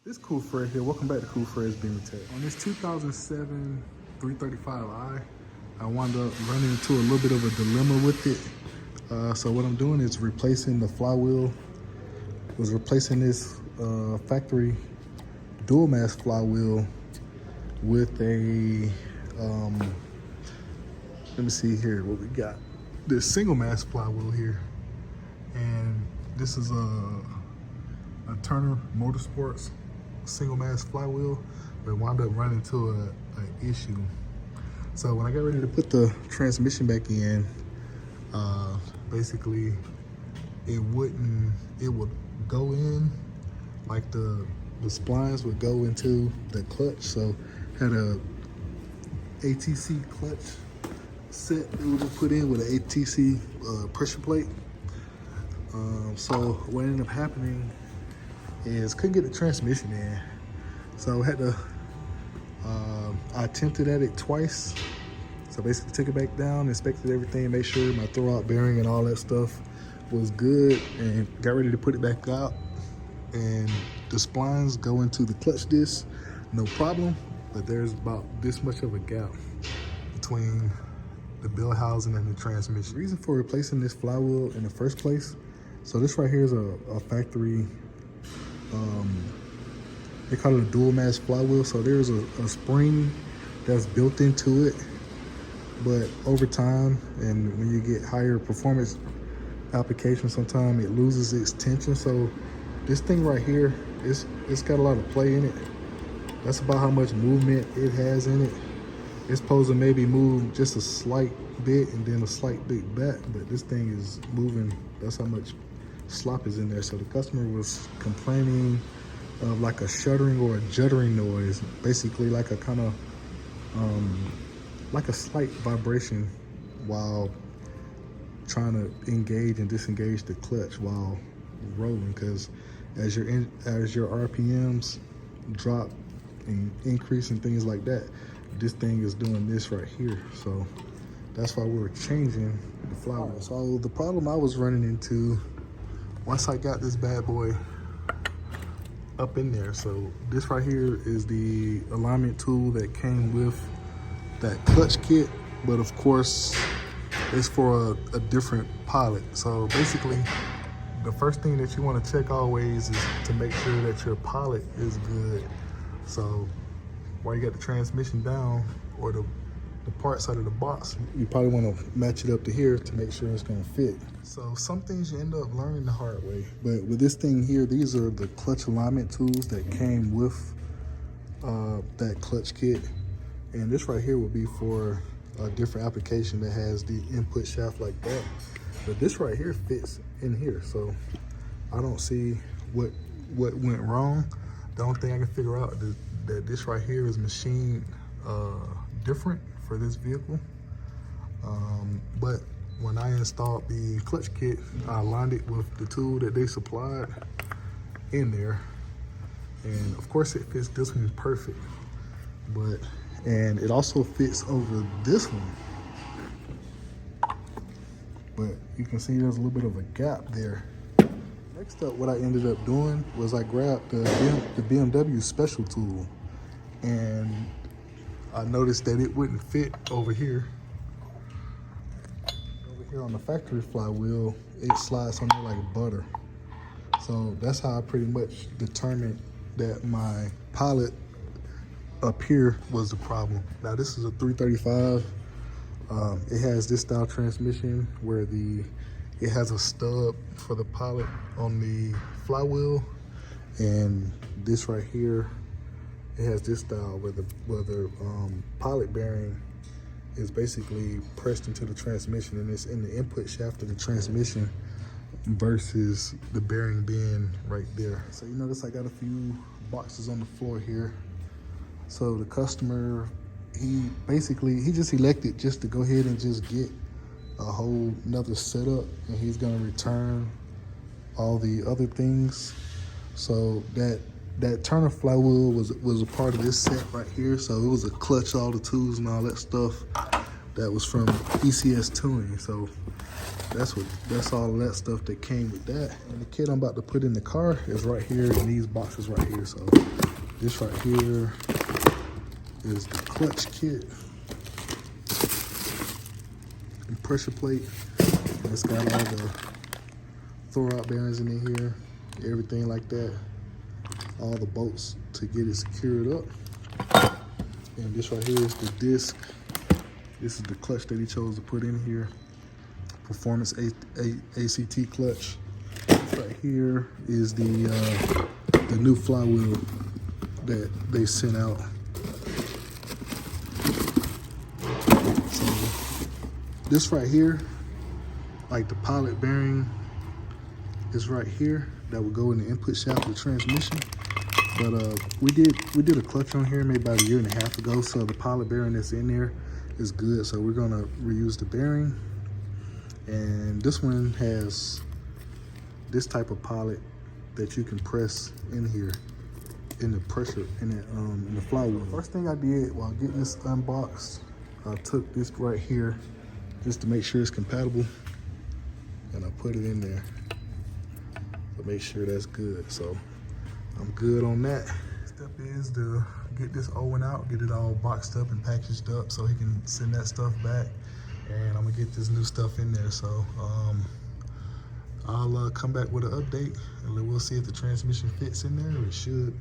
This Cool Fred here. Welcome back to Cool Fred's BMW Tech. On this 2007 335i, I wound up running into a little bit of a dilemma with it. So what I'm doing is replacing the flywheel. Was replacing this factory dual mass flywheel with a let me see here what we got. This single mass flywheel here, and this is a Turner Motorsports single mass flywheel, but wound up running into an issue. So when I got ready to put the transmission back in, basically it would go in, like the splines would go into the clutch. So had a ATC clutch set that would put in with an ATC pressure plate. So what ended up happening is couldn't get the transmission in. So I had to, I attempted at it twice. So basically took it back down, inspected everything, made sure my throwout bearing and all that stuff was good, and got ready to put it back out. And the splines go into the clutch disc, no problem, but there's about this much of a gap between the bell housing and the transmission. The reason for replacing this flywheel in the first place, so this right here is a factory, they call it a dual mass flywheel. So there's a spring that's built into it, but over time and when you get higher performance applications, sometimes it loses its tension. So this thing right here, it's got a lot of play in it. That's about how much movement it has in it. It's supposed to maybe move just a slight bit and then a slight bit back, but this thing is moving. That's how much slop is in there. So the customer was complaining of like a shuddering or a juddering noise, basically like a kind of like a slight vibration while trying to engage and disengage the clutch while rolling, because as your RPMs drop and increase and things like that, this thing is doing this right here. So that's why we were changing the flywheel. So the problem I was running into, once I got this bad boy up in there, so this right here is the alignment tool that came with that clutch kit, but of course it's for a different pilot. So basically the first thing that you want to check always is to make sure that your pilot is good. So while you got the transmission down or the parts out of the box, you probably want to match it up to here to make sure it's going to fit. So some things you end up learning the hard way, but with this thing here, these are the clutch alignment tools that came with that clutch kit, and this right here would be for a different application that has the input shaft like that, but this right here fits in here. So I don't see what went wrong. The only thing I can figure out is that this right here is machined different for this vehicle. But when I installed the clutch kit, I aligned it with the tool that they supplied in there, and of course it fits this one perfect, and it also fits over this one, but you can see there's a little bit of a gap there. Next up, what I ended up doing was I grabbed the BMW special tool, and I noticed that it wouldn't fit over here. Over here on the factory flywheel, it slides on there like butter. So that's how I pretty much determined that my pilot up here was the problem. Now this is a 335. It has this style transmission where it has a stub for the pilot on the flywheel, and this right here, it has this style where the pilot bearing is basically pressed into the transmission, and it's in the input shaft of the transmission versus the bearing being right there. So you notice I got a few boxes on the floor here. So the customer, he just elected just to go ahead and just get a whole nother setup, and he's gonna return all the other things. So that Turner flywheel was a part of this set right here. So it was a clutch, all the tools and all that stuff that was from ECS Tuning. So That's all of that stuff that came with that. And the kit I'm about to put in the car is right here in these boxes right here. So this right here is the clutch kit and pressure plate. And it's got all the throw-out bearings in here, everything like that. All the bolts to get it secured up. And this right here is the disc. This is the clutch that he chose to put in here. Performance ACT clutch. Right here is the new flywheel that they sent out. So this right here, like the pilot bearing, is right here. That would go in the input shaft of the transmission. But we did a clutch on here maybe about 1.5 years ago. So the pilot bearing that's in there is good. So we're gonna reuse the bearing. And this one has this type of pilot that you can press in here in the pressure in the flywheel. First thing I did while getting this unboxed, I took this right here just to make sure it's compatible, and I put it in there to make sure that's good. So I'm good on that. Step is to get this Owen out, get it all boxed up and packaged up so he can send that stuff back. And I'm gonna get this new stuff in there. So I'll come back with an update and we'll see if the transmission fits in there. It should.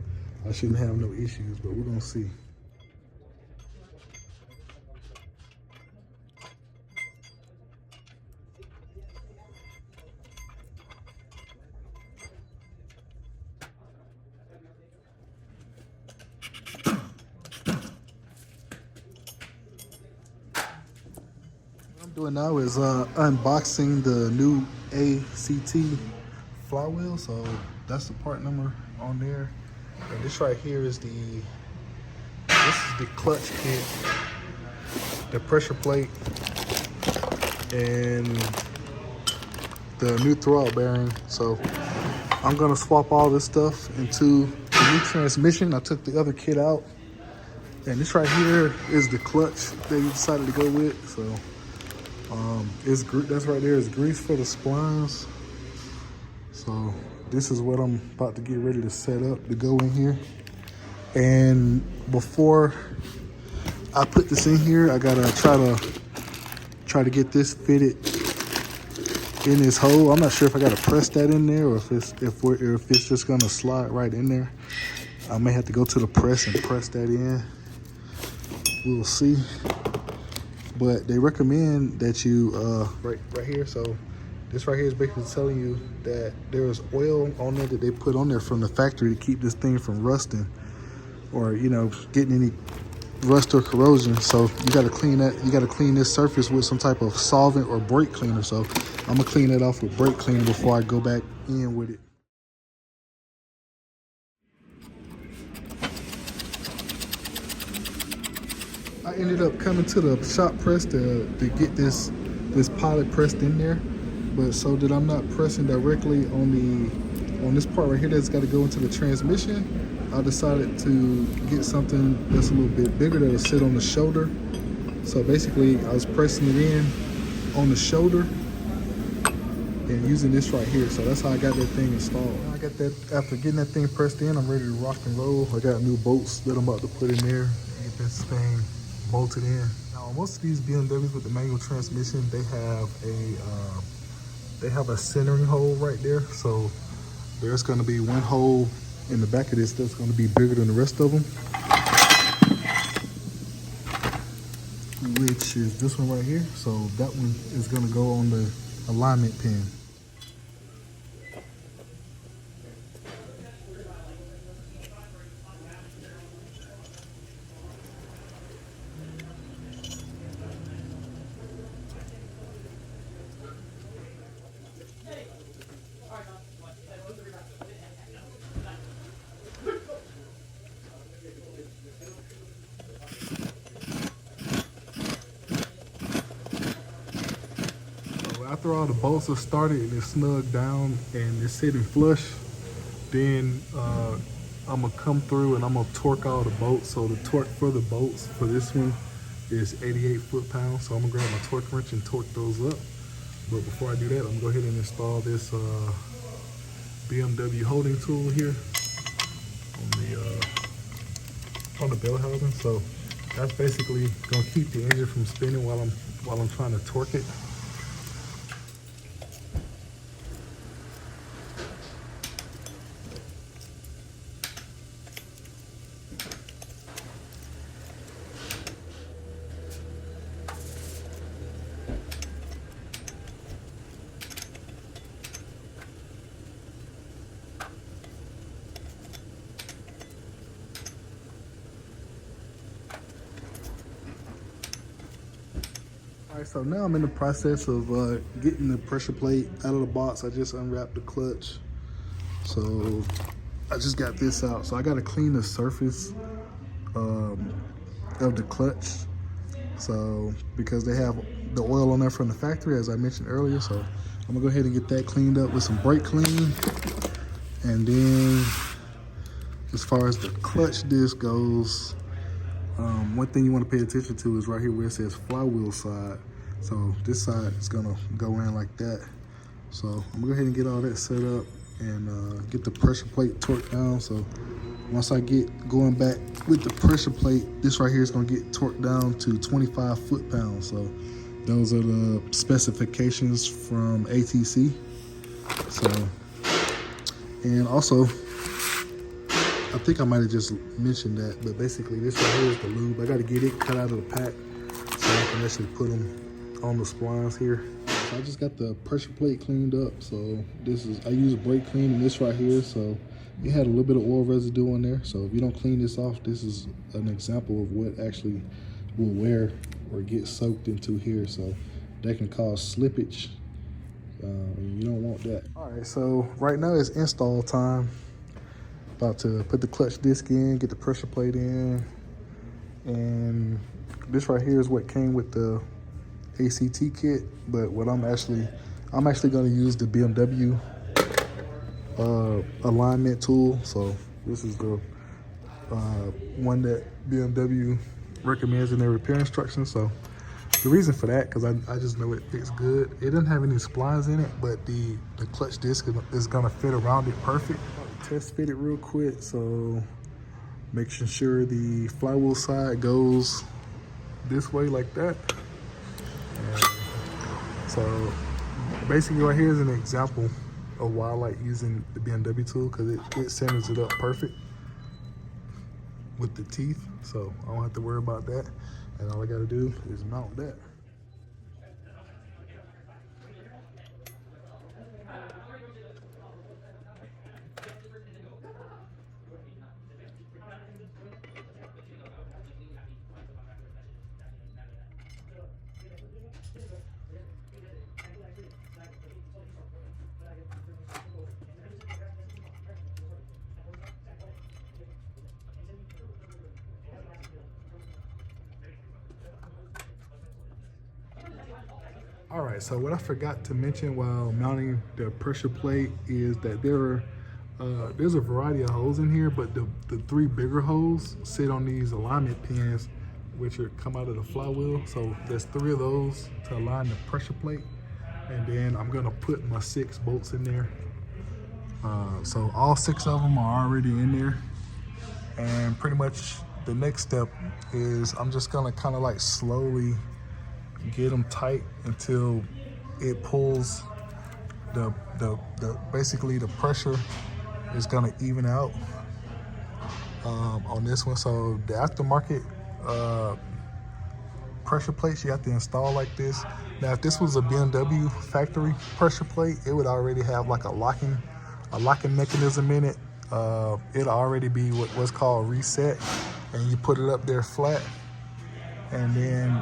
I shouldn't have no issues, but we're gonna see. Doing now is unboxing the new ACT flywheel. So that's the part number on there, and this right here is the clutch kit, the pressure plate, and the new throwout bearing. So I'm gonna swap all this stuff into the new transmission. I took the other kit out, and this right here is the clutch that you decided to go with. So that's right there is grease for the splines. So this is what I'm about to get ready to set up to go in here. And before I put this in here, I gotta try to get this fitted in this hole. I'm not sure if I gotta press that in there or if it's just gonna slide right in there. I may have to go to the press and press that in. We'll see. But they recommend that you, right here, so this right here is basically telling you that there's oil on there that they put on there from the factory to keep this thing from rusting or, you know, getting any rust or corrosion. So you gotta clean that, you gotta clean this surface with some type of solvent or brake cleaner. So I'm gonna clean it off with brake cleaner before I go back in with it. I ended up coming to the shop press to get this pilot pressed in there, but so that I'm not pressing directly on this part right here that's got to go into the transmission, I decided to get something that's a little bit bigger that'll sit on the shoulder. So basically, I was pressing it in on the shoulder and using this right here. So that's how I got that thing installed. I got that, after getting that thing pressed in, I'm ready to rock and roll. I got new bolts that I'm about to put in there and get this thing bolted in. Now most of these BMWs with the manual transmission, they have a centering hole right there. So there's going to be one hole in the back of this that's going to be bigger than the rest of them, which is this one right here. So that one is going to go on the alignment pin. After all the bolts are started and it's snugged down and it's sitting flush, then I'm gonna come through and I'm gonna torque all the bolts. So the torque for the bolts for this one is 88 foot-pounds. So I'm gonna grab my torque wrench and torque those up. But before I do that, I'm gonna go ahead and install this BMW holding tool here on the bell housing. So that's basically gonna keep the engine from spinning while I'm trying to torque it. All right, so now I'm in the process of getting the pressure plate out of the box. I just unwrapped the clutch. So I just got this out. So I got to clean the surface of the clutch. So because they have the oil on there from the factory, as I mentioned earlier. So I'm gonna go ahead and get that cleaned up with some brake clean. And then as far as the clutch disc goes, one thing you want to pay attention to is right here where it says flywheel side. So this side is gonna go in like that. So I'm gonna go ahead and get all that set up and get the pressure plate torqued down. So once I get going back with the pressure plate, this right here is gonna get torqued down to 25 foot-pounds. So those are the specifications from ATC. So, and also, I think I might have just mentioned that, but basically this right here is the lube. I got to get it cut out of the pack so I can actually put them on the splines here. So I just got the pressure plate cleaned up. So this is, I use brake clean in this right here. So it had a little bit of oil residue on there. So if you don't clean this off, this is an example of what actually will wear or get soaked into here. So that can cause slippage. You don't want that. All right, so right now it's install time. About to put the clutch disc in, get the pressure plate in, and this right here is what came with the ACT kit. But what I'm actually going to use the BMW alignment tool. So this is the one that BMW recommends in their repair instructions. So the reason for that, because I just know it fits good. It doesn't have any splines in it, but the clutch disc is going to fit around it perfect. Test fit it real quick, so making sure the flywheel side goes this way like that. And so basically right here is an example of why I like using the BMW tool, because it centers it up perfect with the teeth, so I don't have to worry about that. And all I gotta do is mount that. All right, so what I forgot to mention while mounting the pressure plate is that there's a variety of holes in here, but the three bigger holes sit on these alignment pins, which come out of the flywheel. So there's 3 of those to align the pressure plate. And then I'm gonna put my 6 bolts in there. So all 6 of them are already in there. And pretty much the next step is I'm just gonna kind of like slowly get them tight until it pulls basically the pressure is gonna even out on this one. So the aftermarket pressure plates you have to install like this. Now if this was a BMW factory pressure plate, it would already have like a locking mechanism in it. It'll already be what's called reset, and you put it up there flat, and then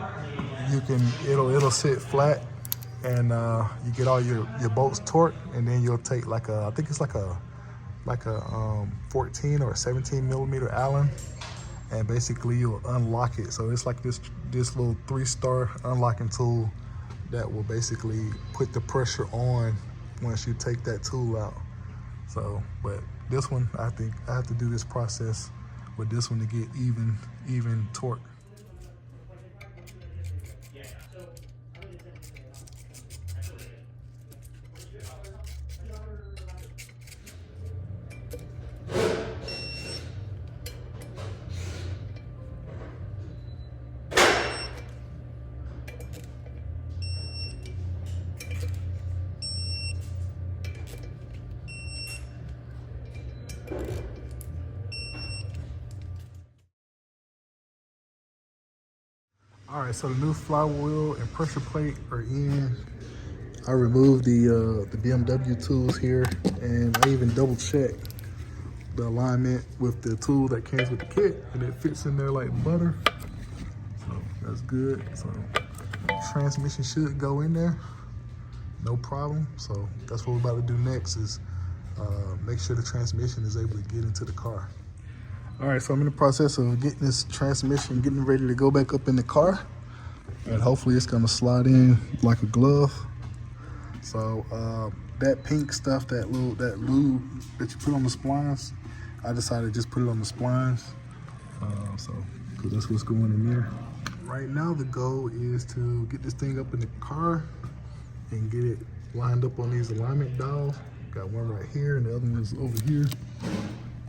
it'll sit flat, and you get all your bolts torqued, and then you'll take like I think it's like a 14 or 17 millimeter Allen, and basically you'll unlock it. So it's like this little 3-star unlocking tool that will basically put the pressure on once you take that tool out. So, but this one, I think I have to do this process with this one to get even torque. All right, so the new flywheel and pressure plate are in. I removed the BMW tools here, and I even double checked the alignment with the tool that comes with the kit, and it fits in there like butter. So that's good. So transmission should go in there, no problem. So that's what we're about to do next, is make sure the transmission is able to get into the car. All right, so I'm in the process of getting this transmission, getting ready to go back up in the car, and hopefully it's gonna slide in like a glove. So that pink stuff, that lube that you put on the splines, I decided to just put it on the splines. Because that's what's going in there. Right now the goal is to get this thing up in the car and get it lined up on these alignment dials. Got one right here and the other one is over here.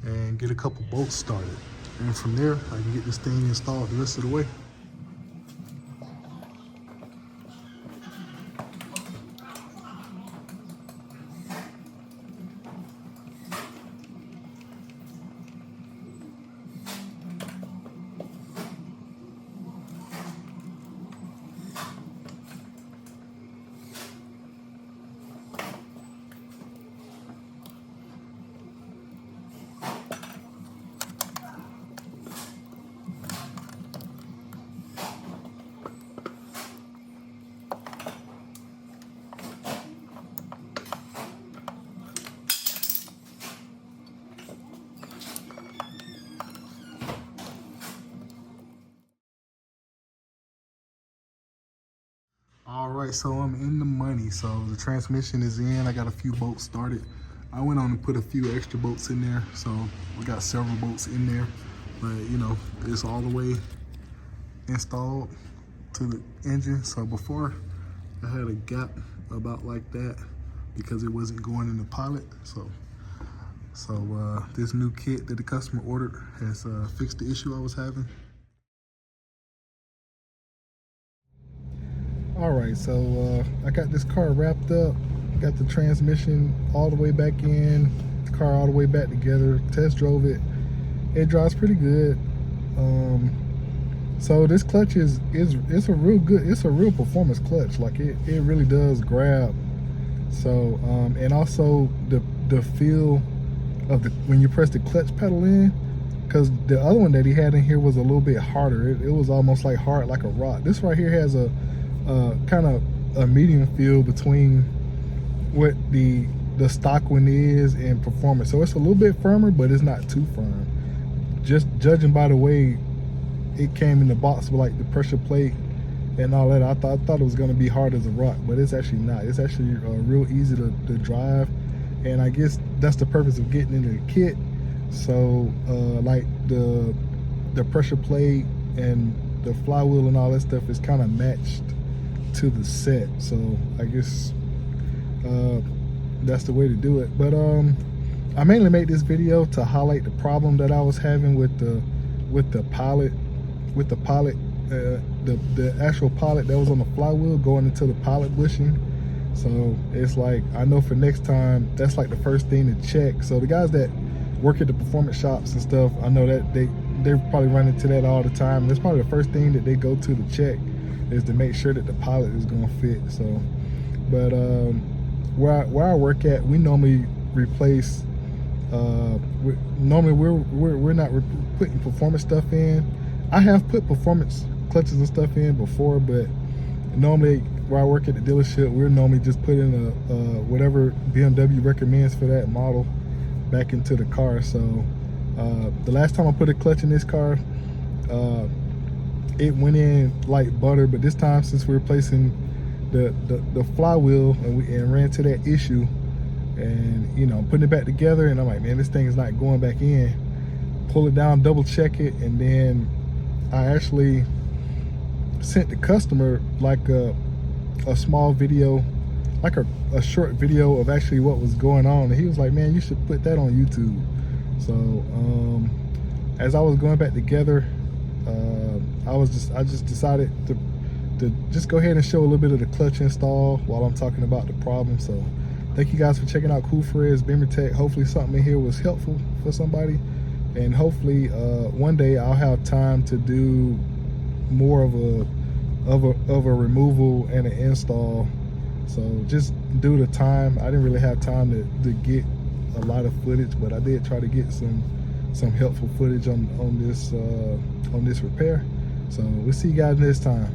And get a couple bolts started. And from there, I can get this thing installed the rest of the way. All right, so I'm in the money. So the transmission is in. I got a few bolts started. I went on and put a few extra bolts in there. So we got several bolts in there, but you know, it's all the way installed to the engine. So before I had a gap about like that because it wasn't going in the pilot. So this new kit that the customer ordered has fixed the issue I was having. All right, so I got this car wrapped up, got the transmission all the way back in, the car all the way back together, test drove it. It drives pretty good. So this clutch it's a real performance clutch. Like it really does grab. So and also the feel of when you press the clutch pedal in, because the other one that he had in here was a little bit harder. It was almost like hard like a rock. This right here has a kind of a medium feel between what the stock one is and performance. So it's a little bit firmer, but it's not too firm. Just judging by the way it came in the box with like the pressure plate and all that, I thought it was going to be hard as a rock, but it's actually not. It's actually real easy to drive, and I guess that's the purpose of getting into the kit. So like the pressure plate and the flywheel and all that stuff is kind of matched to the set, so I guess that's the way to do it. But I mainly made this video to highlight the problem that I was having with the pilot, the actual pilot that was on the flywheel going into the pilot bushing. So it's like, I know for next time that's like the first thing to check. So the guys that work at the performance shops and stuff, I know that they're probably running into that all the time. That's probably the first thing that they go to check, is to make sure that the pilot is going to fit. So, but where I work at, we normally replace. Normally we're not putting performance stuff in. I have put performance clutches and stuff in before, but normally where I work at the dealership, we're normally just putting whatever BMW recommends for that model back into the car. So the last time I put a clutch in this car, it went in like butter, but this time, since we're replacing the flywheel and ran to that issue, and you know, putting it back together, and I'm like, man, this thing is not going back in. Pull it down, double check it, and then I actually sent the customer like a small video, like a short video of actually what was going on, and he was like, man, you should put that on YouTube. So as I was going back together, I just decided to just go ahead and show a little bit of the clutch install while I'm talking about the problem. So thank you guys for checking out Cool Fred's Bimmer Tech. Hopefully something in here was helpful for somebody, and hopefully one day I'll have time to do more of a of a removal and an install. So just due to time, I didn't really have time to get a lot of footage, but I did try to get some helpful footage on this repair. So we'll see you guys next time.